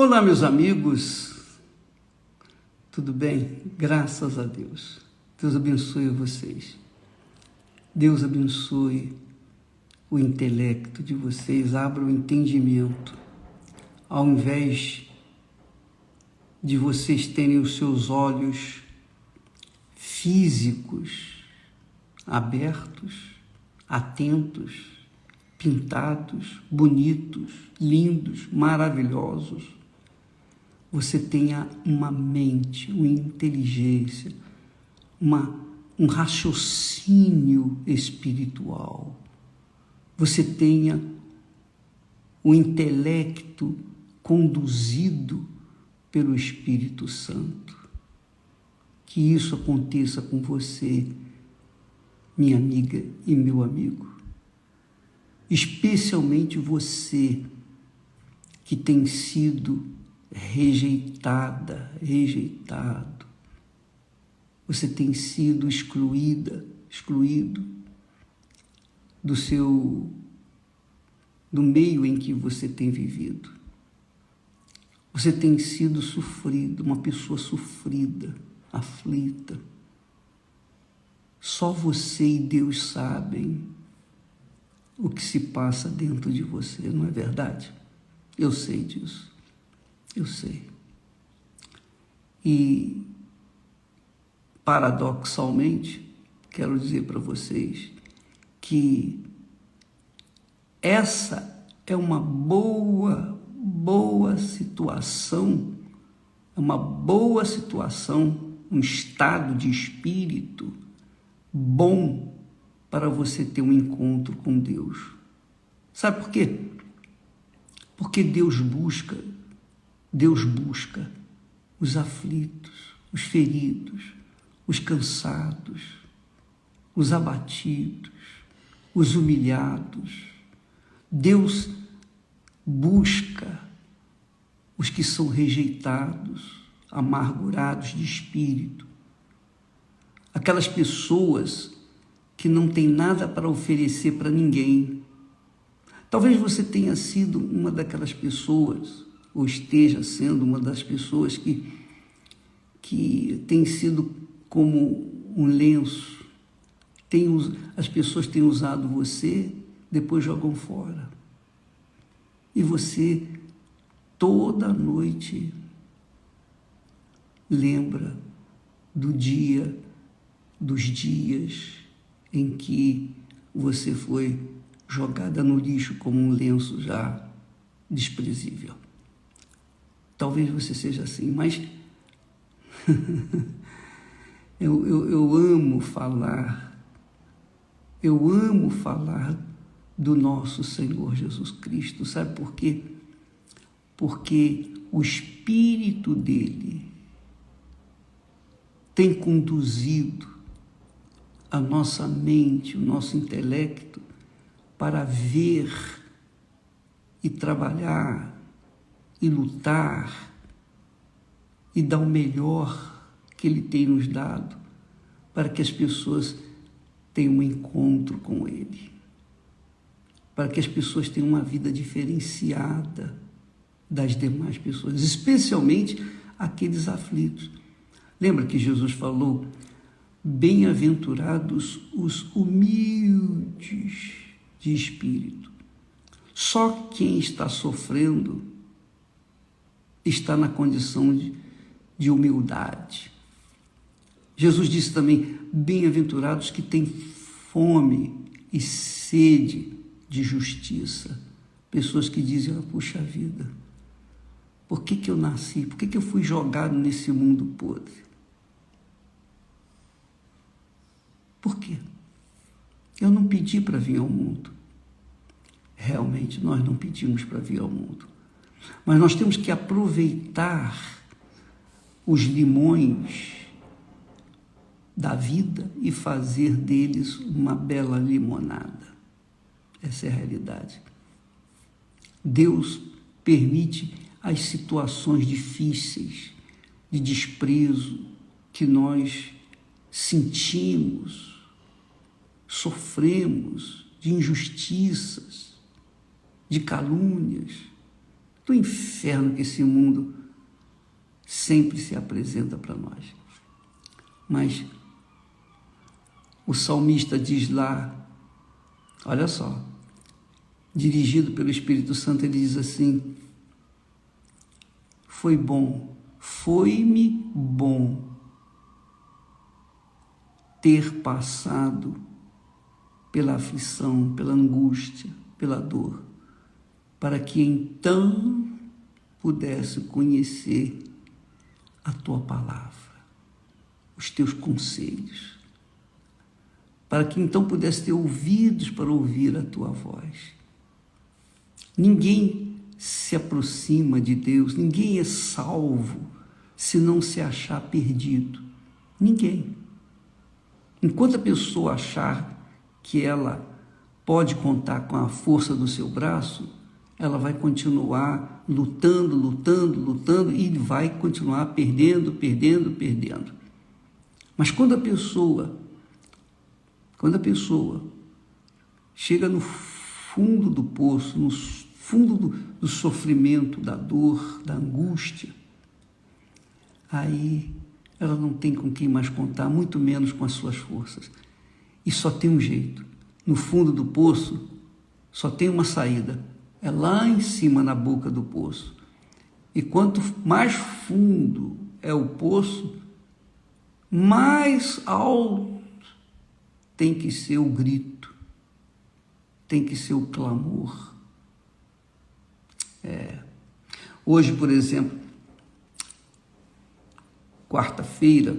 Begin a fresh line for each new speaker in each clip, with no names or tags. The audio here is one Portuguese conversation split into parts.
Olá, meus amigos, tudo bem? Graças a Deus. Deus abençoe vocês. Deus abençoe o intelecto de vocês, abra o entendimento. Ao invés de vocês terem os seus olhos físicos abertos, atentos, pintados, bonitos, lindos, maravilhosos, você tenha uma mente, uma inteligência, um raciocínio espiritual. Você tenha o intelecto conduzido pelo Espírito Santo. Que isso aconteça com você, minha amiga e meu amigo. Especialmente você que tem sido rejeitado. Você tem sido excluído do meio em que você tem vivido. Você tem sido sofrido, uma pessoa sofrida, aflita. Só você e Deus sabem o que se passa dentro de você, não é verdade? Eu sei disso. Eu sei. E, paradoxalmente, quero dizer para vocês que essa é uma boa situação, um estado de espírito bom para você ter um encontro com Deus. Sabe por quê? Porque Deus busca os aflitos, os feridos, os cansados, os abatidos, os humilhados. Deus busca os que são rejeitados, amargurados de espírito. Aquelas pessoas que não têm nada para oferecer para ninguém. Talvez você tenha sido uma daquelas pessoas, ou esteja sendo uma das pessoas que tem sido como um lenço. As pessoas têm usado você, depois jogam fora. E você, toda noite, lembra dos dias em que você foi jogada no lixo como um lenço já desprezível. Talvez você seja assim, mas eu amo falar do nosso Senhor Jesus Cristo. Sabe por quê? Porque o Espírito dele tem conduzido a nossa mente, o nosso intelecto para ver e trabalhar e lutar e dar o melhor que Ele tem nos dado para que as pessoas tenham um encontro com Ele, para que as pessoas tenham uma vida diferenciada das demais pessoas, especialmente aqueles aflitos. Lembra que Jesus falou: bem-aventurados os humildes de espírito. Só quem está sofrendo está na condição de humildade. Jesus disse também: bem-aventurados que têm fome e sede de justiça. Pessoas que dizem: puxa vida, por que eu nasci? Por que eu fui jogado nesse mundo podre? Por quê? Eu não pedi para vir ao mundo. Realmente, nós não pedimos para vir ao mundo. Mas nós temos que aproveitar os limões da vida e fazer deles uma bela limonada. Essa é a realidade. Deus permite as situações difíceis, de desprezo, que nós sentimos, sofremos, de injustiças, de calúnias, do inferno que esse mundo sempre se apresenta para nós. Mas o salmista diz lá, olha só, dirigido pelo Espírito Santo, ele diz assim: foi-me bom ter passado pela aflição, pela angústia, pela dor, para que então pudesse conhecer a tua palavra, os teus conselhos, para que então pudesse ter ouvidos para ouvir a tua voz. Ninguém se aproxima de Deus, ninguém é salvo se não se achar perdido. Ninguém. Enquanto a pessoa achar que ela pode contar com a força do seu braço, ela vai continuar lutando e vai continuar perdendo. Mas quando a pessoa chega no fundo do poço, no fundo do sofrimento, da dor, da angústia, aí ela não tem com quem mais contar, muito menos com as suas forças. E só tem um jeito. No fundo do poço, só tem uma saída. É lá em cima, na boca do poço. E quanto mais fundo é o poço, mais alto tem que ser o grito, tem que ser o clamor. Hoje, por exemplo, quarta-feira,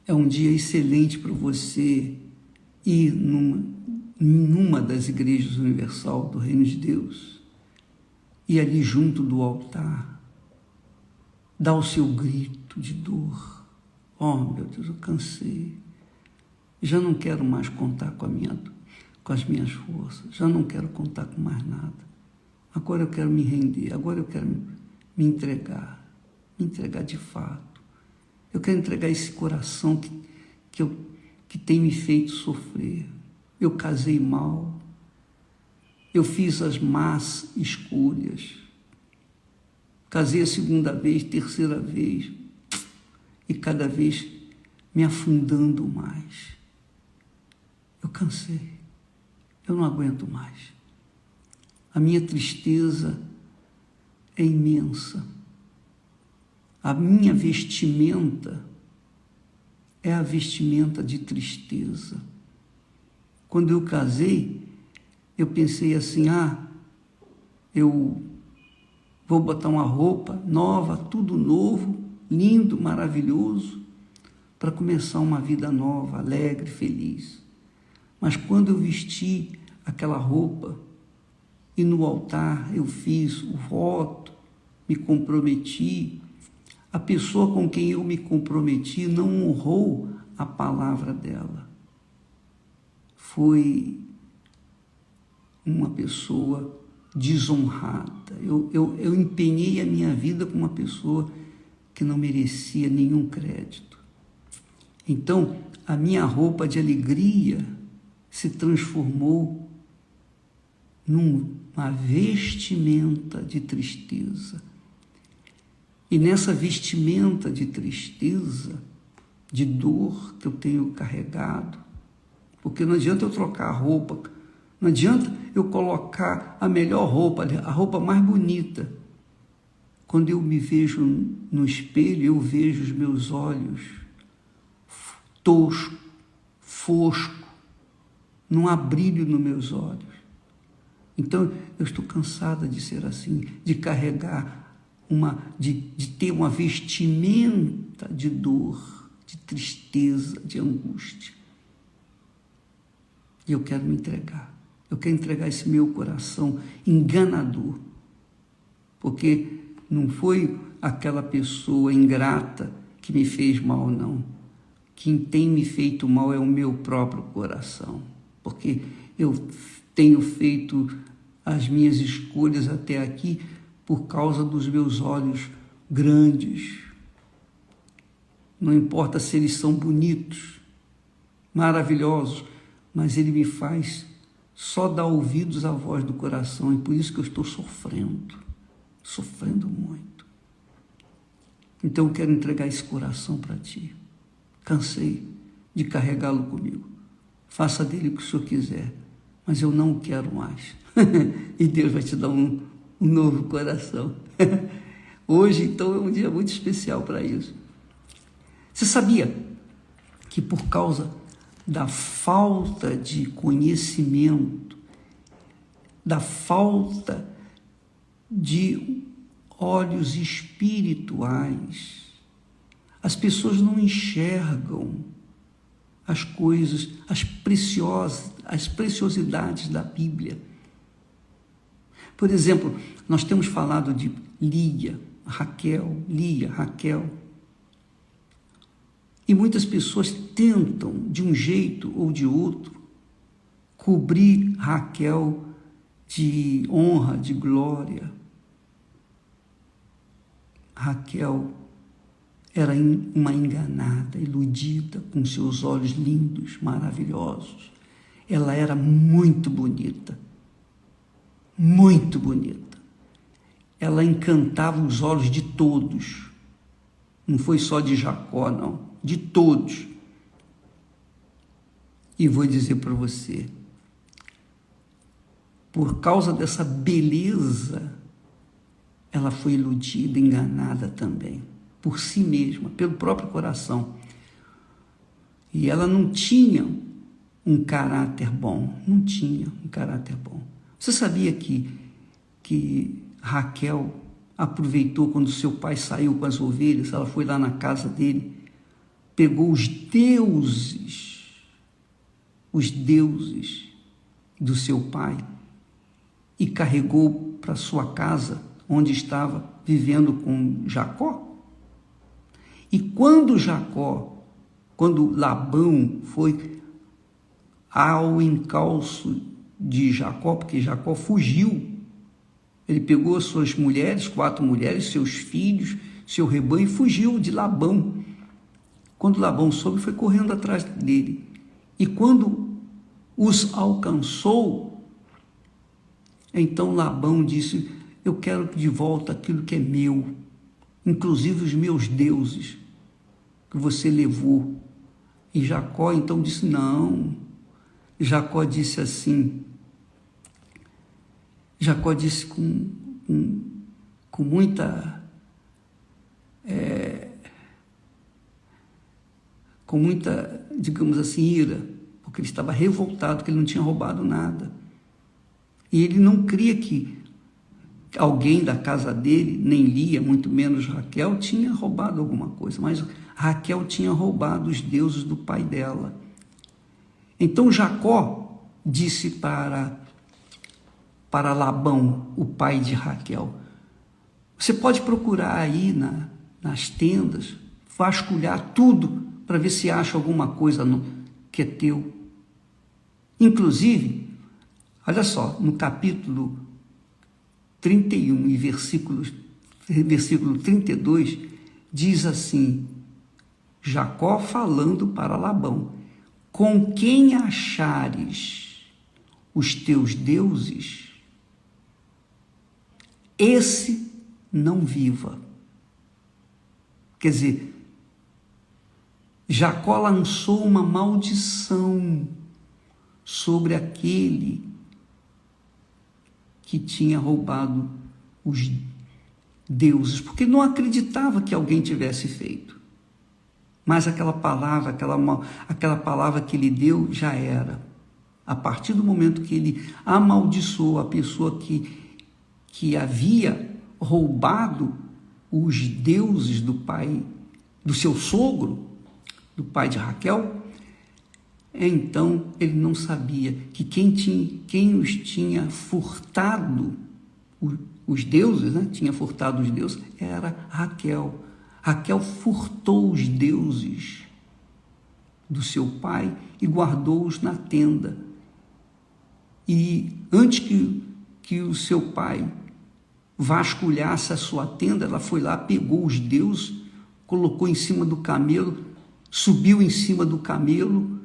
é um dia excelente para você ir numa das igrejas universal do Reino de Deus e ali junto do altar dar o seu grito de dor. Oh, meu Deus, eu cansei. Já não quero mais contar com as minhas forças. Já não quero contar com mais nada. Agora eu quero me render. Agora eu quero me entregar de fato. Eu quero entregar esse coração que tem me feito sofrer. Eu casei mal, eu fiz as más escolhas, casei a segunda vez, terceira vez, e cada vez me afundando mais. Eu cansei, eu não aguento mais. A minha tristeza é imensa. A minha vestimenta é a vestimenta de tristeza. Quando eu casei, eu pensei assim, eu vou botar uma roupa nova, tudo novo, lindo, maravilhoso, para começar uma vida nova, alegre, feliz. Mas quando eu vesti aquela roupa e no altar eu fiz o voto, me comprometi, a pessoa com quem eu me comprometi não honrou a palavra dela. Foi uma pessoa desonrada. Eu empenhei a minha vida com uma pessoa que não merecia nenhum crédito. Então, a minha roupa de alegria se transformou numa vestimenta de tristeza. E nessa vestimenta de tristeza, de dor que eu tenho carregado, porque não adianta eu trocar a roupa, não adianta eu colocar a melhor roupa, a roupa mais bonita. Quando eu me vejo no espelho, eu vejo os meus olhos tosco, fosco, não há brilho nos meus olhos. Então, eu estou cansada de ser assim, de carregar de ter uma vestimenta de dor, de tristeza, de angústia. E eu quero me entregar. Eu quero entregar esse meu coração enganador. Porque não foi aquela pessoa ingrata que me fez mal, não. Quem tem me feito mal é o meu próprio coração. Porque eu tenho feito as minhas escolhas até aqui por causa dos meus olhos grandes. Não importa se eles são bonitos, maravilhosos, mas ele me faz só dar ouvidos à voz do coração, e por isso que eu estou sofrendo. sofrendo muito. Então eu quero entregar esse coração para ti. Cansei de carregá-lo comigo. Faça dele o que o Senhor quiser, mas eu não o quero mais. E Deus vai te dar um novo coração. Hoje, então, é um dia muito especial para isso. Você sabia que por causa da falta de conhecimento, da falta de olhos espirituais, as pessoas não enxergam as coisas, as preciosidades da Bíblia. Por exemplo, nós temos falado de Lia, Raquel. E muitas pessoas tentam, de um jeito ou de outro, cobrir Raquel de honra, de glória. Raquel era uma enganada, iludida, com seus olhos lindos, maravilhosos. Ela era muito bonita. Muito bonita. Ela encantava os olhos de todos. Não foi só de Jacó, não. De todos. E vou dizer para você, por causa dessa beleza, ela foi iludida, enganada também, por si mesma, pelo próprio coração. E ela não tinha um caráter bom, não tinha um caráter bom. Você sabia que Raquel aproveitou quando seu pai saiu com as ovelhas, ela foi lá na casa dele, pegou os deuses do seu pai e carregou para sua casa, onde estava vivendo com Jacó. E quando Labão foi ao encalço de Jacó, porque Jacó fugiu, ele pegou as suas mulheres, 4 mulheres, seus filhos, seu rebanho, e fugiu de Labão. Quando Labão soube, foi correndo atrás dele. E quando os alcançou, então Labão disse: eu quero de volta aquilo que é meu, inclusive os meus deuses que você levou. E Jacó então disse: não. Jacó disse assim, Jacó disse com muita digamos assim, ira, porque ele estava revoltado, que ele não tinha roubado nada. E ele não cria que alguém da casa dele, nem Lia, muito menos Raquel, tinha roubado alguma coisa, mas Raquel tinha roubado os deuses do pai dela. Então Jacó disse para Labão, o pai de Raquel: você pode procurar aí nas tendas, vasculhar tudo para ver se acha alguma coisa que é teu. Inclusive, olha só, no capítulo 31 e versículo 32, diz assim, Jacó falando para Labão: com quem achares os teus deuses, esse não viva. Quer dizer, Jacó lançou uma maldição sobre aquele que tinha roubado os deuses, porque não acreditava que alguém tivesse feito. Mas aquela palavra que ele deu já era. A partir do momento que ele amaldiçoou a pessoa que havia roubado os deuses do pai, do seu sogro, do pai de Raquel, então ele não sabia que quem os tinha furtado, os deuses, né? Tinha furtado os deuses, era Raquel. Raquel furtou os deuses do seu pai e guardou-os na tenda. E antes que o seu pai vasculhasse a sua tenda, ela foi lá, pegou os deuses, colocou em cima do camelo, subiu em cima do camelo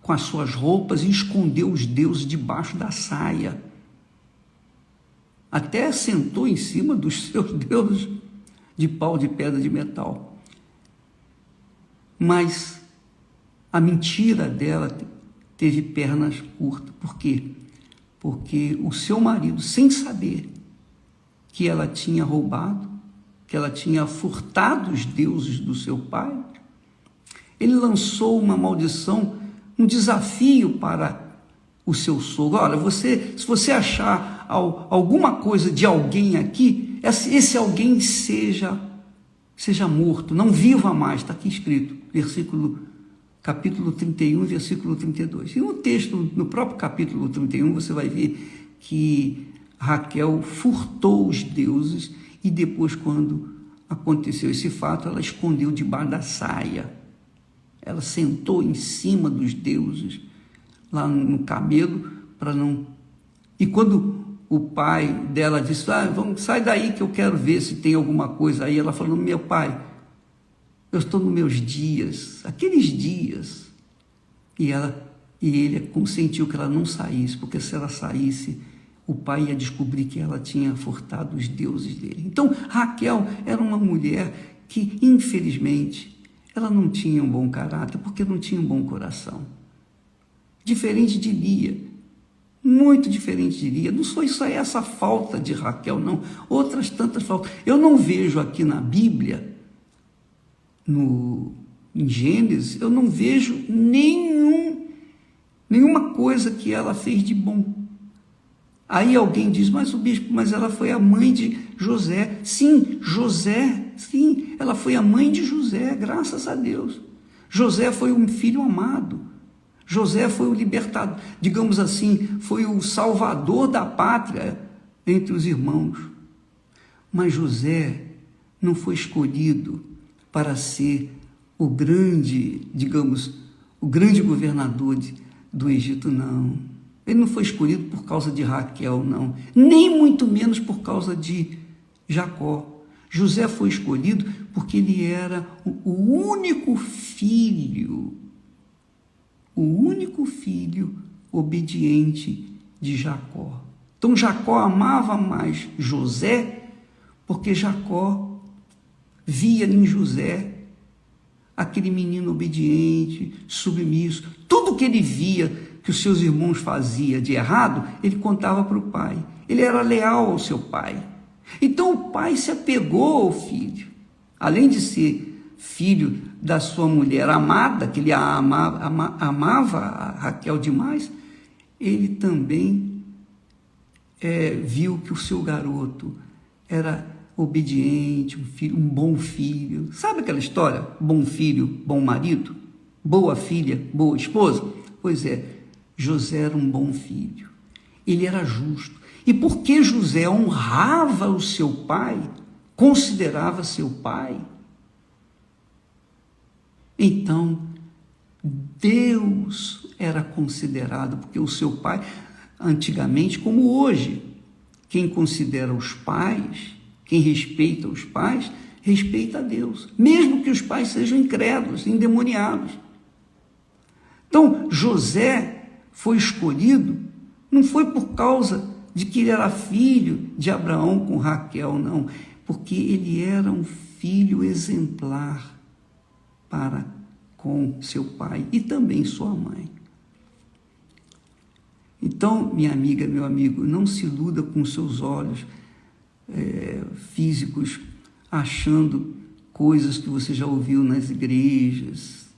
com as suas roupas e escondeu os deuses debaixo da saia. até sentou em cima dos seus deuses de pau, de pedra, de metal. Mas a mentira dela teve pernas curtas. Por quê? Porque o seu marido, sem saber que ela tinha roubado, que ela tinha furtado os deuses do seu pai, ele lançou uma maldição, um desafio para o seu sogro. Olha, se você achar alguma coisa de alguém aqui, esse alguém seja morto, não viva mais. Está aqui escrito, capítulo 31, versículo 32. E no texto, no próprio capítulo 31, você vai ver que Raquel furtou os deuses e depois, quando aconteceu esse fato, ela escondeu debaixo da saia. Ela sentou em cima dos deuses, lá no camelo, para não... E quando o pai dela disse, sai daí que eu quero ver se tem alguma coisa aí, ela falou, meu pai, eu estou nos meus dias, aqueles dias. E ele consentiu que ela não saísse, porque se ela saísse, o pai ia descobrir que ela tinha furtado os deuses dele. Então, Raquel era uma mulher que, infelizmente, ela não tinha um bom caráter, porque não tinha um bom coração. Diferente de Lia, muito diferente de Lia. Não foi só essa falta de Raquel, não. Outras tantas faltas. Eu não vejo aqui na Bíblia, em Gênesis, eu não vejo nenhuma coisa que ela fez de bom. Aí alguém diz, mas ela foi a mãe de José. Sim, ela foi a mãe de José, graças a Deus. José foi um filho amado. José foi o libertador, digamos assim, foi o salvador da pátria entre os irmãos. Mas José não foi escolhido para ser o grande governador do Egito, não. Ele não foi escolhido por causa de Raquel, não. Nem muito menos por causa de Jacó. José foi escolhido porque ele era o único filho obediente de Jacó. Então Jacó amava mais José porque Jacó via em José aquele menino obediente, submisso. Tudo que ele via que os seus irmãos faziam de errado, ele contava para o pai. Ele era leal ao seu pai. Então o pai se apegou ao filho. Além de ser filho da sua mulher amada, que ele amava a Raquel demais, ele também viu que o seu garoto era obediente, um bom filho. Sabe aquela história? Bom filho, bom marido? Boa filha, boa esposa? Pois é, José era um bom filho. Ele era justo. E porque José honrava o seu pai, considerava seu pai, então Deus era considerado, porque o seu pai, antigamente como hoje, quem considera os pais, quem respeita os pais, respeita a Deus, mesmo que os pais sejam incrédulos, endemoniados. Então, José foi escolhido, não foi por causa de que ele era filho de Abraão com Raquel, não, porque ele era um filho exemplar para com seu pai e também sua mãe. Então, minha amiga, meu amigo, não se iluda com seus olhos físicos, achando coisas que você já ouviu nas igrejas,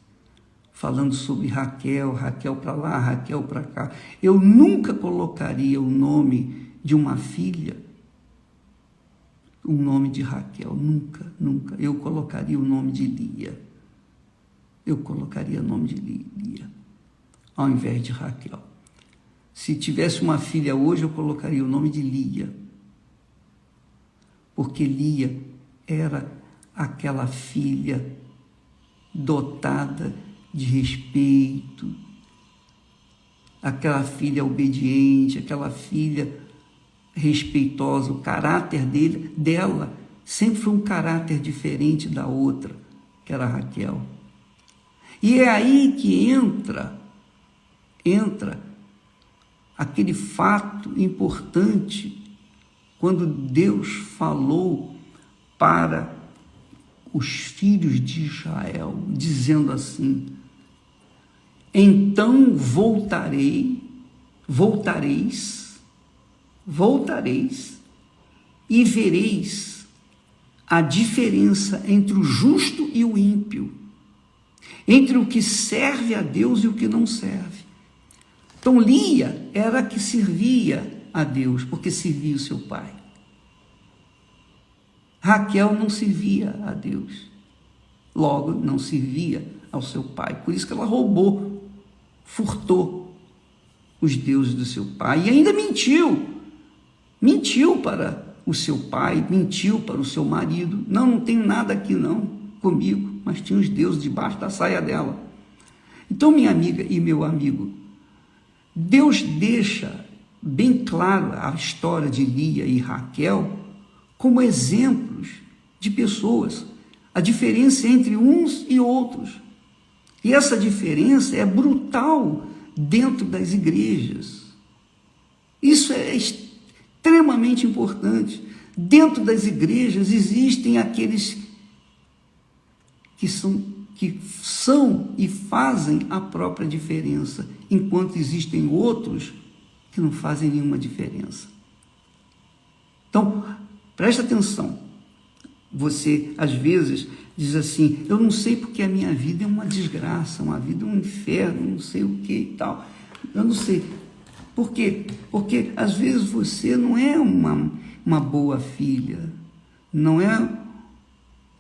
falando sobre Raquel para lá, Raquel para cá. Eu nunca colocaria o nome de uma filha, o nome de Raquel, nunca. Eu colocaria o nome de Lia. Eu colocaria o nome de Lia, ao invés de Raquel. Se tivesse uma filha hoje, eu colocaria o nome de Lia, porque Lia era aquela filha dotada de respeito, aquela filha obediente, aquela filha respeitosa. O caráter dela sempre foi um caráter diferente da outra, que era Raquel. E é aí que entra aquele fato importante quando Deus falou para os filhos de Israel, dizendo assim: então voltareis e vereis a diferença entre o justo e o ímpio, entre o que serve a Deus e o que não serve. Então Lia era a que servia a Deus, porque servia o seu pai. Raquel não servia a Deus, logo não servia ao seu pai. Por isso que ela roubou, furtou os deuses do seu pai e ainda mentiu para o seu pai, mentiu para o seu marido. Não tenho nada aqui não comigo, mas tinha os deuses debaixo da saia dela. Então, minha amiga e meu amigo, Deus deixa bem claro a história de Lia e Raquel como exemplos de pessoas, a diferença entre uns e outros. E essa diferença é brutal dentro das igrejas. Isso é extremamente importante. Dentro das igrejas existem aqueles que são e fazem a própria diferença, enquanto existem outros que não fazem nenhuma diferença. Então, presta atenção. Você, às vezes, diz assim: eu não sei porque a minha vida é uma desgraça, uma vida é um inferno, não sei o que e tal. Eu não sei. Por quê? Porque, às vezes, você não é uma boa filha, não é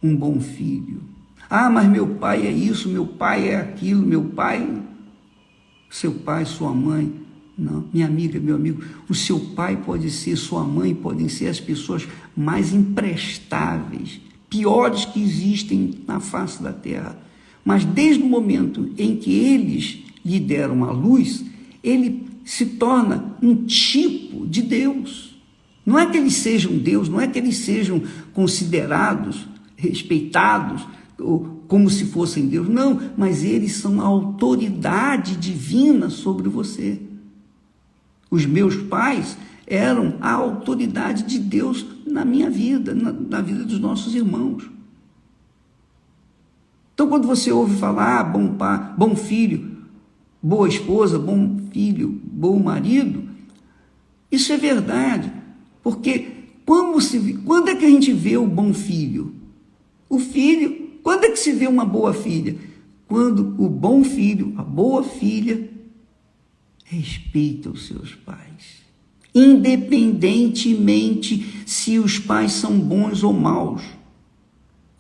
um bom filho. Ah, mas meu pai é isso, meu pai é aquilo, seu pai, sua mãe. Não, minha amiga, meu amigo, o seu pai pode ser, sua mãe podem ser as pessoas mais imprestáveis, piores que existem na face da terra. Mas desde o momento em que eles lhe deram a luz, ele se torna um tipo de Deus. Não é que eles sejam Deus, não é que eles sejam considerados, respeitados, como se fossem Deus. Não, mas eles são a autoridade divina sobre você. Os meus pais eram a autoridade de Deus na minha vida, na vida dos nossos irmãos. Então, quando você ouve falar, bom pai, bom filho, boa esposa, bom filho, bom marido, isso é verdade. Porque quando é que a gente vê o bom filho? O filho, quando é que se vê uma boa filha? Quando o bom filho, a boa filha, respeita os seus pais, independentemente se os pais são bons ou maus.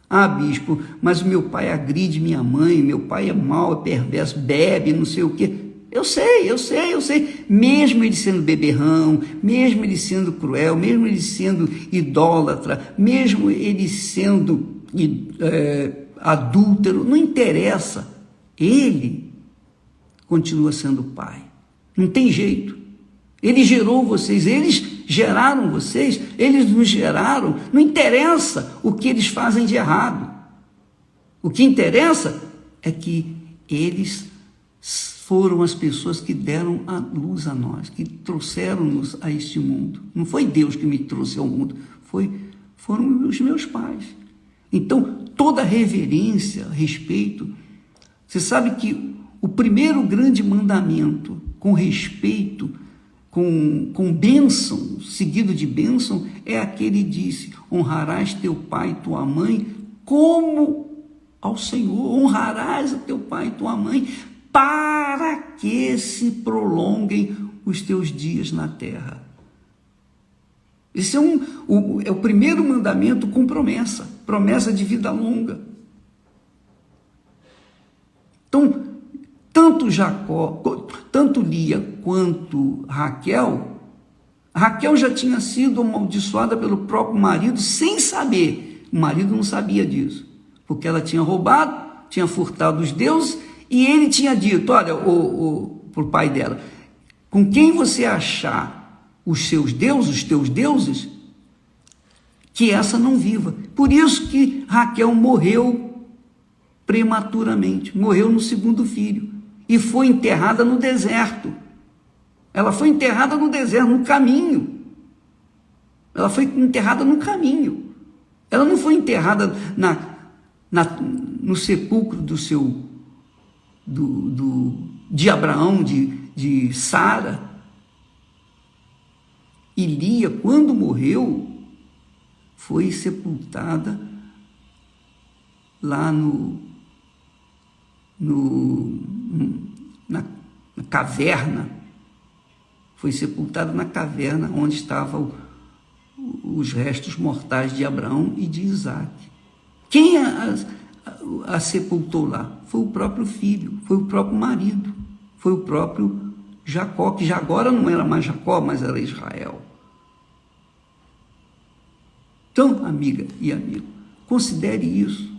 Ah, bispo, mas o meu pai agride minha mãe, meu pai é mau, é perverso, bebe, não sei o quê. Eu sei. Mesmo ele sendo beberrão, mesmo ele sendo cruel, mesmo ele sendo idólatra, mesmo ele sendo adúltero, não interessa. Ele continua sendo pai. Não tem jeito. Ele gerou vocês, eles geraram vocês, eles nos geraram. Não interessa o que eles fazem de errado. O que interessa é que eles foram as pessoas que deram a luz a nós, que trouxeram-nos a este mundo. Não foi Deus que me trouxe ao mundo, foram os meus pais. Então, toda reverência, respeito. Você sabe que o primeiro grande mandamento, com respeito, com bênção, seguido de bênção, é aquele que disse: honrarás teu pai e tua mãe como ao Senhor. Honrarás a teu pai e tua mãe para que se prolonguem os teus dias na terra. Esse é o primeiro mandamento com promessa de vida longa. Então, tanto Lia quanto Raquel já tinha sido amaldiçoada pelo próprio marido sem saber. O marido não sabia disso, porque ela tinha roubado, tinha furtado os deuses, e ele tinha dito: olha, para o pai dela, com quem você achar os teus deuses, que essa não viva. Por isso que Raquel morreu prematuramente, morreu no segundo filho, e foi enterrada no deserto. Ela foi enterrada no deserto, no caminho. Ela foi enterrada no caminho. Ela não foi enterrada no sepulcro de Abraão, de Sara. E Lia, quando morreu, foi sepultada lá na caverna. Foi sepultada na caverna onde estavam os restos mortais de Abraão e de Isaac. Quem a sepultou lá? Foi o próprio filho, foi o próprio marido, foi o próprio Jacó, que já agora não era mais Jacó, mas era Israel. Então, amiga e amigo, considere isso.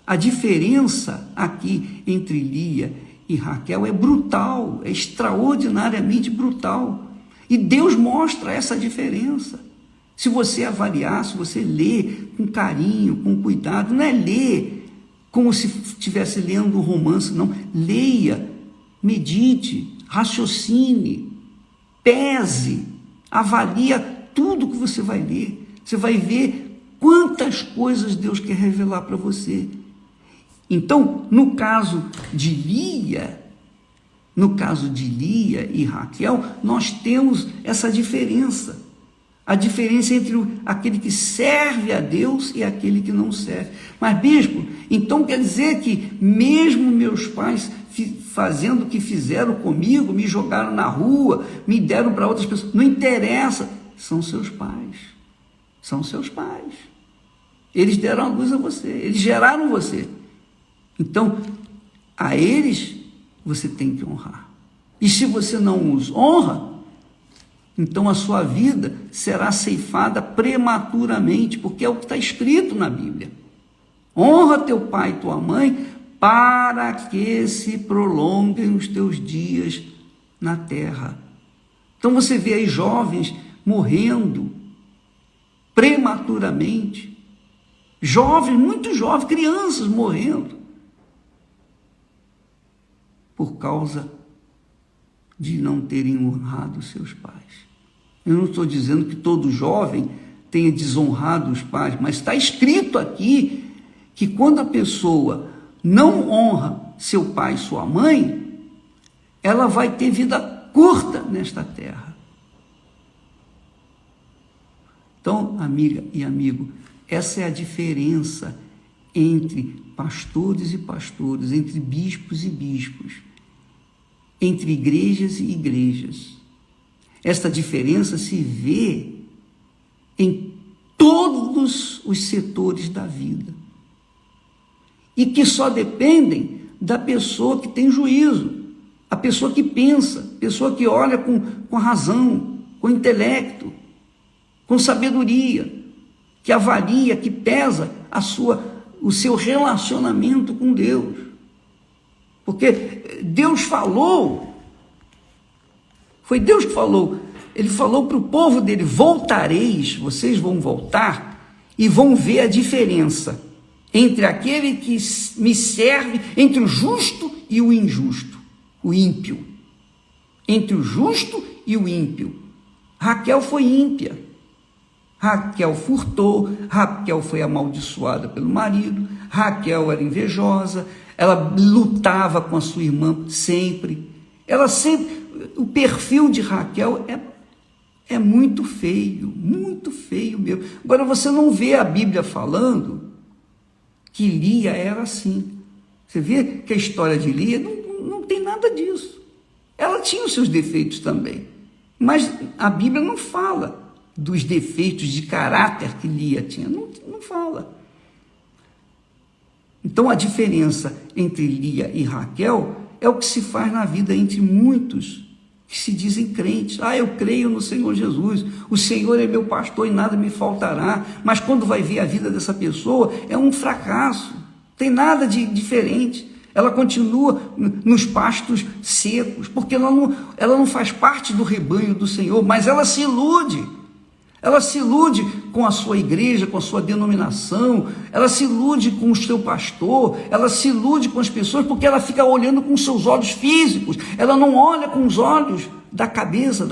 A diferença aqui entre Lia e Raquel é brutal, é extraordinariamente brutal. E Deus mostra essa diferença. Se você avaliar, se você ler com carinho, com cuidado, não é ler como se estivesse lendo um romance, não. Leia, medite, raciocine, pese, avalie tudo que você vai ler. Você vai ver quantas coisas Deus quer revelar para você. Então, no caso de Lia e Raquel, nós temos essa diferença. A diferença entre aquele que serve a Deus e aquele que não serve. Mas, bispo, então quer dizer que mesmo meus pais fazendo o que fizeram comigo, me jogaram na rua, me deram para outras pessoas, não interessa, são seus pais. São seus pais. Eles deram a luz a você, eles geraram você. Então, a eles você tem que honrar. E se você não os honra, então a sua vida será ceifada prematuramente, porque é o que está escrito na Bíblia. Honra teu pai e tua mãe, para que se prolonguem os teus dias na terra. Então você vê aí jovens morrendo prematuramente, jovens, muito jovens, crianças morrendo, por causa de não terem honrado seus pais. Eu não estou dizendo que todo jovem tenha desonrado os pais, mas está escrito aqui que quando a pessoa não honra seu pai e sua mãe, ela vai ter vida curta nesta terra. Então, amiga e amigo, essa é a diferença entre pastores e pastores, entre bispos e bispos, entre igrejas e igrejas. Esta diferença se vê em todos os setores da vida e que só dependem da pessoa que tem juízo, a pessoa que pensa, a pessoa que olha com razão, com intelecto, com sabedoria, que avalia, que pesa o seu relacionamento com Deus. Porque Deus falou, foi Deus que falou, ele falou para o povo dele: voltareis, vocês vão voltar e vão ver a diferença entre aquele que me serve, entre o justo e o injusto, o ímpio. Entre o justo e o ímpio. Raquel foi ímpia. Raquel furtou, Raquel foi amaldiçoada pelo marido, Raquel era invejosa, ela lutava com a sua irmã sempre. O perfil de Raquel é muito feio mesmo. Agora você não vê a Bíblia falando que Lia era assim. Você vê que a história de Lia não tem nada disso. Ela tinha os seus defeitos também, mas a Bíblia não fala dos defeitos de caráter que Lia tinha, não fala. Então a diferença entre Lia e Raquel é o que se faz na vida entre muitos que se dizem crentes. Eu creio no Senhor Jesus, o Senhor é meu pastor e nada me faltará. Mas quando vai ver a vida dessa pessoa, é um fracasso, não tem nada de diferente. Ela continua nos pastos secos, porque ela não faz parte do rebanho do Senhor, mas ela se ilude. Ela se ilude com a sua igreja, com a sua denominação, ela se ilude com o seu pastor, ela se ilude com as pessoas, porque ela fica olhando com seus olhos físicos, ela não olha com os olhos da cabeça,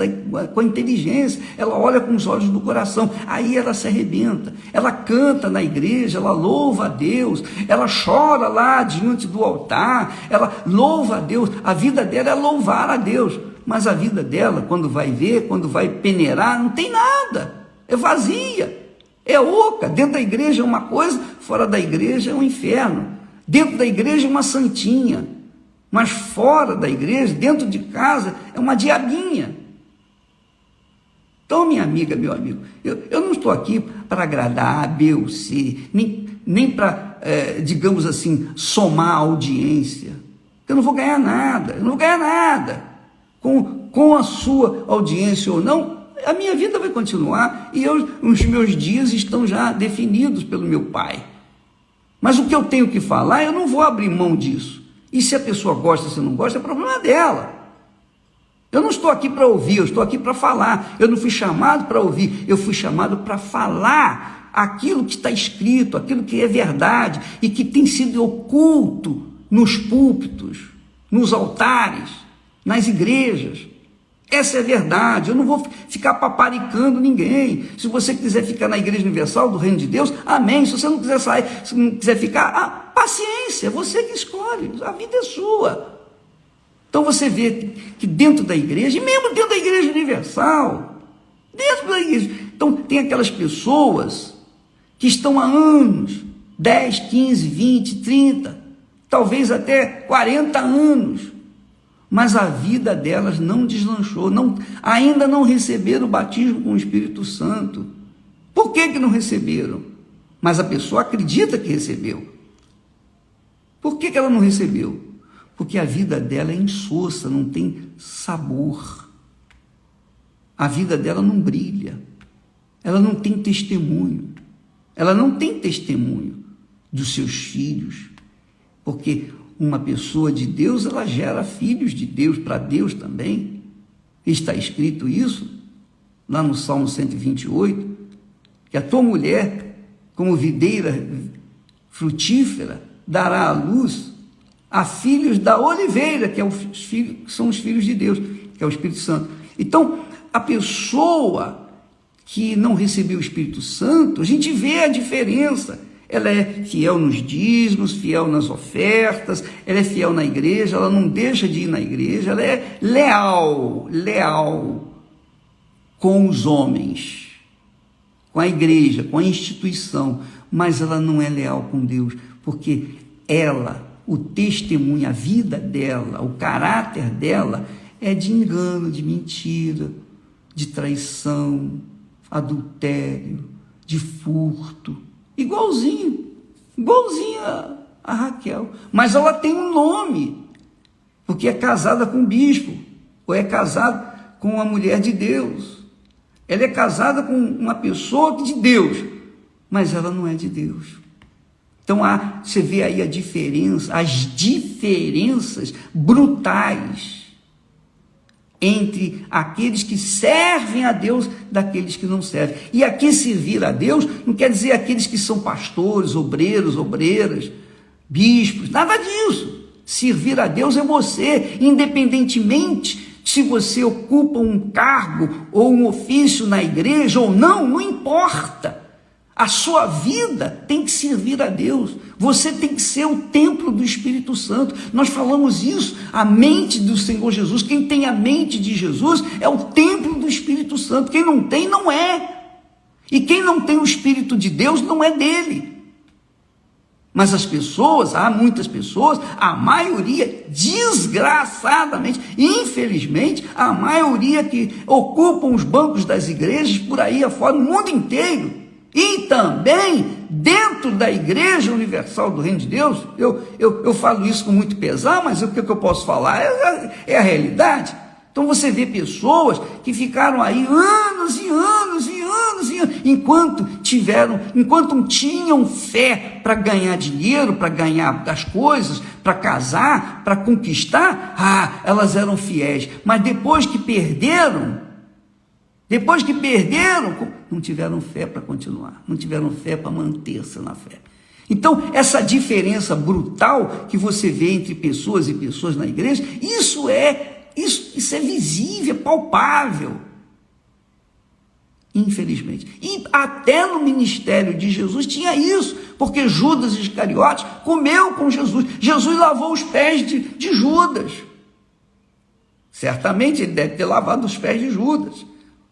com a inteligência, ela olha com os olhos do coração, aí ela se arrebenta, ela canta na igreja, ela louva a Deus, ela chora lá diante do altar, ela louva a Deus, a vida dela é louvar a Deus, mas a vida dela, quando vai ver, quando vai peneirar, não tem nada, é vazia, é oca. Dentro da igreja é uma coisa, fora da igreja é um inferno, dentro da igreja é uma santinha, mas fora da igreja, dentro de casa, é uma diabinha. Então, minha amiga, meu amigo, eu não estou aqui para agradar A, B ou C, nem para, digamos assim, somar audiência. Eu não vou ganhar nada, Com a sua audiência ou não, a minha vida vai continuar e os meus dias estão já definidos pelo meu Pai. Mas o que eu tenho que falar, eu não vou abrir mão disso. E se a pessoa gosta, se não gosta, é problema dela. Eu não estou aqui para ouvir, eu estou aqui para falar. Eu não fui chamado para ouvir, eu fui chamado para falar aquilo que está escrito, aquilo que é verdade e que tem sido oculto nos púlpitos, nos altares, nas igrejas. Essa é a verdade, eu não vou ficar paparicando ninguém. Se você quiser ficar na Igreja Universal do Reino de Deus, amém. Se você não quiser sair, se não quiser ficar, paciência, você que escolhe, a vida é sua. Então você vê que dentro da igreja, e mesmo dentro da Igreja Universal, então tem aquelas pessoas que estão há anos, 10, 15, 20, 30, talvez até 40 anos, mas a vida delas não deslanchou, ainda não receberam o batismo com o Espírito Santo. Por que não receberam? Mas a pessoa acredita que recebeu. Por que ela não recebeu? Porque a vida dela é insossa, não tem sabor. A vida dela não brilha. Ela não tem testemunho. Ela não tem testemunho dos seus filhos. Porque uma pessoa de Deus, ela gera filhos de Deus para Deus também. Está escrito isso lá no Salmo 128, que a tua mulher, como videira frutífera, dará à luz a filhos da oliveira, que são os filhos de Deus, que é o Espírito Santo. Então, a pessoa que não recebeu o Espírito Santo, a gente vê a diferença. Ela é fiel nos dízimos, fiel nas ofertas, ela é fiel na igreja, ela não deixa de ir na igreja, ela é leal com os homens, com a igreja, com a instituição, mas ela não é leal com Deus, porque ela, o testemunho, a vida dela, o caráter dela é de engano, de mentira, de traição, adultério, de furto, igualzinho a Raquel, mas ela tem um nome, porque é casada com um bispo, ou é casada com uma mulher de Deus, ela é casada com uma pessoa de Deus, mas ela não é de Deus. Então você vê aí as diferenças brutais entre aqueles que servem a Deus daqueles que não servem. E aqui servir a Deus não quer dizer aqueles que são pastores, obreiros, obreiras, bispos, nada disso. Servir a Deus é você, independentemente se você ocupa um cargo ou um ofício na igreja ou não, não importa. A sua vida tem que servir a Deus. Você tem que ser o templo do Espírito Santo. Nós falamos isso, a mente do Senhor Jesus. Quem tem a mente de Jesus é o templo do Espírito Santo. Quem não tem, não é. E quem não tem o Espírito de Deus, não é dele. Mas as pessoas, há muitas pessoas, a maioria, desgraçadamente, infelizmente, a maioria que ocupam os bancos das igrejas por aí afora, no mundo inteiro, e também dentro da Igreja Universal do Reino de Deus, eu falo isso com muito pesar, mas o que eu posso falar é a realidade. Então você vê pessoas que ficaram aí anos e anos e anos e anos, enquanto tinham fé para ganhar dinheiro, para ganhar as coisas, para casar, para conquistar, elas eram fiéis. Mas depois que perderam, não tiveram fé para continuar, não tiveram fé para manter-se na fé. Então, essa diferença brutal que você vê entre pessoas e pessoas na igreja, isso Isso é visível, é palpável. Infelizmente. E até no ministério de Jesus tinha isso, porque Judas Iscariotes comeu com Jesus. Jesus lavou os pés de Judas. Certamente ele deve ter lavado os pés de Judas.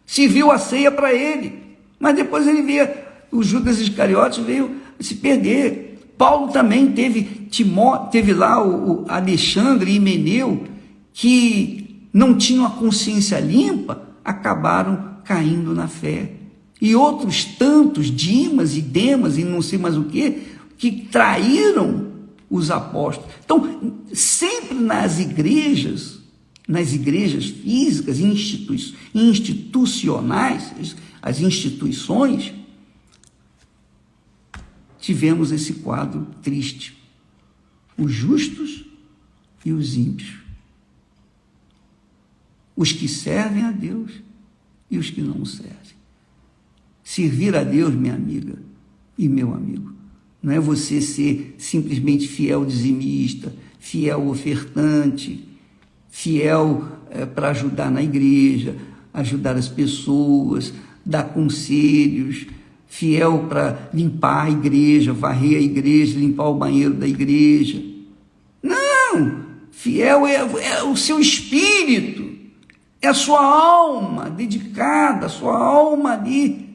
Serviu a ceia para ele. Mas depois ele veio, o Judas Iscariotes veio se perder. Paulo também teve lá o Alexandre e Himeneu, que não tinham a consciência limpa, acabaram caindo na fé. E outros tantos, Dimas e Demas e não sei mais o que traíram os apóstolos. Então, sempre nas igrejas físicas, institucionais, as instituições, tivemos esse quadro triste. Os justos e os ímpios. Os que servem a Deus e os que não o servem. Servir a Deus, minha amiga e meu amigo, não é você ser simplesmente fiel dizimista, fiel ofertante, fiel para ajudar na igreja, ajudar as pessoas, dar conselhos, fiel para limpar a igreja, varrer a igreja, limpar o banheiro da igreja. Não! Fiel é o seu espírito, é a sua alma dedicada, a sua alma ali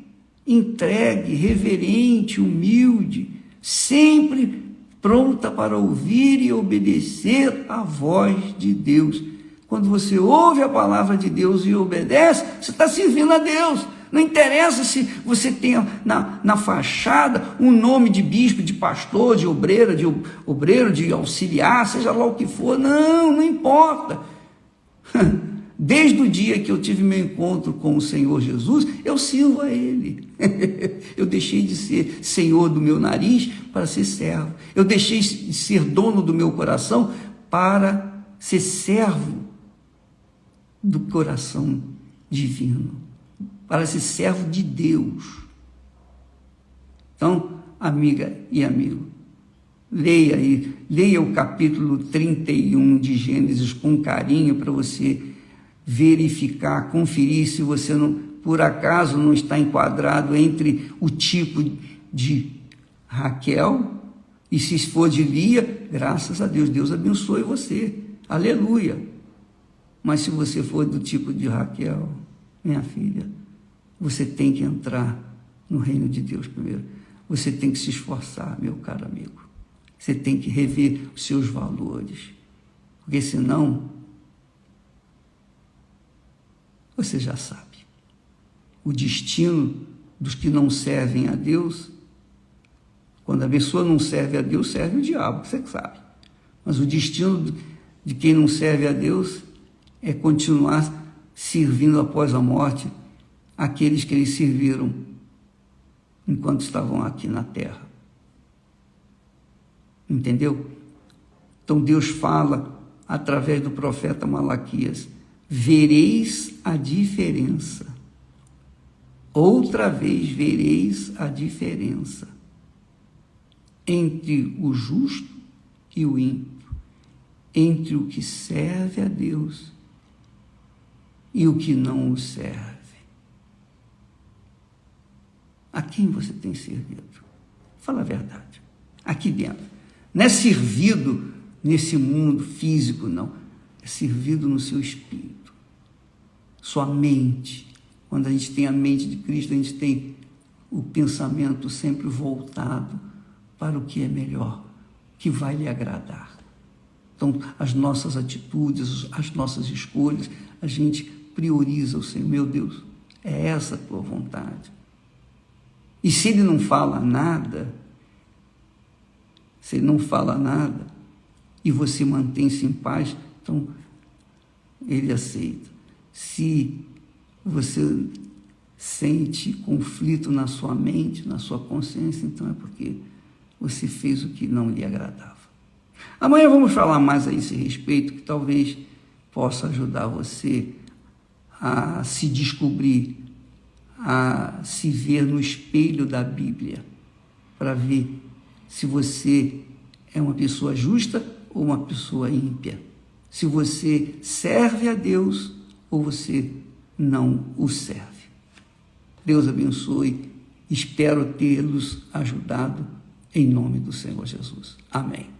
entregue, reverente, humilde, sempre pronta para ouvir e obedecer a voz de Deus. Quando você ouve a palavra de Deus e obedece, você está servindo a Deus. Não interessa se você tem na fachada um nome de bispo, de pastor, de obreiro, de auxiliar, seja lá o que for. Não importa. Desde o dia que eu tive meu encontro com o Senhor Jesus, eu sirvo a Ele. Eu deixei de ser senhor do meu nariz para ser servo. Eu deixei de ser dono do meu coração para ser servo do coração divino, para ser servo de Deus. Então, amiga e amigo, leia o capítulo 31 de Gênesis com carinho para você verificar, conferir se você não, por acaso não está enquadrado entre o tipo de Raquel, e se for de Lia, graças a Deus, Deus abençoe você, aleluia. Mas se você for do tipo de Raquel, minha filha, você tem que entrar no reino de Deus primeiro. Você tem que se esforçar, meu caro amigo. Você tem que rever os seus valores, porque senão você já sabe. O destino dos que não servem a Deus, quando a pessoa não serve a Deus, serve o diabo, você sabe. Mas o destino de quem não serve a Deus é continuar servindo após a morte aqueles que eles serviram enquanto estavam aqui na terra. Entendeu? Então Deus fala através do profeta Malaquias: vereis a diferença. Outra vez vereis a diferença entre o justo e o ímpio, entre o que serve a Deus e o que não o serve. A quem você tem servido? Fala a verdade. Aqui dentro. Não é servido nesse mundo físico, não. É servido no seu espírito. Sua mente. Quando a gente tem a mente de Cristo, a gente tem o pensamento sempre voltado para o que é melhor, que vai lhe agradar. Então, as nossas atitudes, as nossas escolhas, a gente prioriza o Senhor. Meu Deus, é essa a tua vontade. E se Ele não fala nada, e você mantém-se em paz, então Ele aceita. Se você sente conflito na sua mente, na sua consciência, então é porque você fez o que não lhe agradava. Amanhã vamos falar mais a esse respeito, que talvez possa ajudar você a se descobrir, a se ver no espelho da Bíblia, para ver se você é uma pessoa justa ou uma pessoa ímpia. se você serve a Deus ou você não o serve. Deus abençoe. Espero tê-los ajudado em nome do Senhor Jesus. Amém.